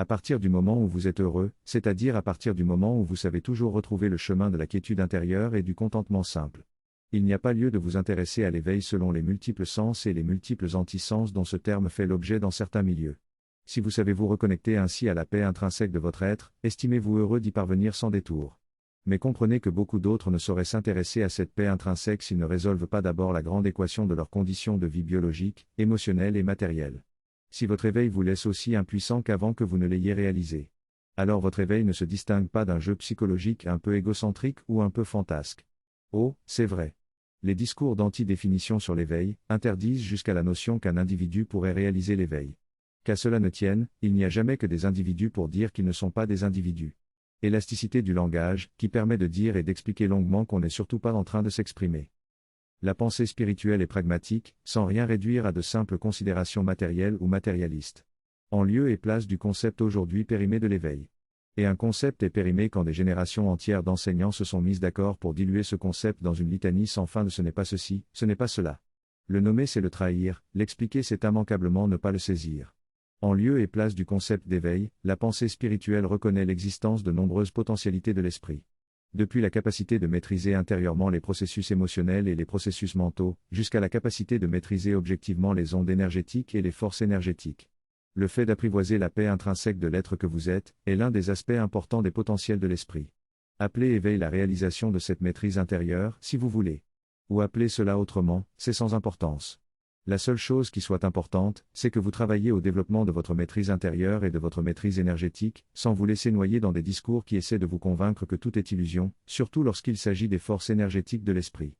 À partir du moment où vous êtes heureux, c'est-à-dire à partir du moment où vous savez toujours retrouver le chemin de la quiétude intérieure et du contentement simple. Il n'y a pas lieu de vous intéresser à l'éveil selon les multiples sens et les multiples antisens dont ce terme fait l'objet dans certains milieux. Si vous savez vous reconnecter ainsi à la paix intrinsèque de votre être, estimez-vous heureux d'y parvenir sans détour. Mais comprenez que beaucoup d'autres ne sauraient s'intéresser à cette paix intrinsèque s'ils ne résolvent pas d'abord la grande équation de leurs conditions de vie biologique, émotionnelle et matérielle. Si votre éveil vous laisse aussi impuissant qu'avant que vous ne l'ayez réalisé, alors votre éveil ne se distingue pas d'un jeu psychologique un peu égocentrique ou un peu fantasque. Oh, c'est vrai. Les discours d'anti-définition sur l'éveil interdisent jusqu'à la notion qu'un individu pourrait réaliser l'éveil. Qu'à cela ne tienne, il n'y a jamais que des individus pour dire qu'ils ne sont pas des individus. Élasticité du langage, qui permet de dire et d'expliquer longuement qu'on n'est surtout pas en train de s'exprimer. La pensée spirituelle est pragmatique, sans rien réduire à de simples considérations matérielles ou matérialistes. En lieu et place du concept aujourd'hui périmé de l'éveil. Et un concept est périmé quand des générations entières d'enseignants se sont mises d'accord pour diluer ce concept dans une litanie sans fin de ce n'est pas ceci, ce n'est pas cela. Le nommer c'est le trahir, l'expliquer c'est immanquablement ne pas le saisir. En lieu et place du concept d'éveil, la pensée spirituelle reconnaît l'existence de nombreuses potentialités de l'esprit. Depuis la capacité de maîtriser intérieurement les processus émotionnels et les processus mentaux, jusqu'à la capacité de maîtriser objectivement les ondes énergétiques et les forces énergétiques. Le fait d'apprivoiser la paix intrinsèque de l'être que vous êtes, est l'un des aspects importants des potentiels de l'esprit. Appelez éveil la réalisation de cette maîtrise intérieure, si vous voulez. Ou appelez cela autrement, c'est sans importance. La seule chose qui soit importante, c'est que vous travaillez au développement de votre maîtrise intérieure et de votre maîtrise énergétique, sans vous laisser noyer dans des discours qui essaient de vous convaincre que tout est illusion, surtout lorsqu'il s'agit des forces énergétiques de l'esprit.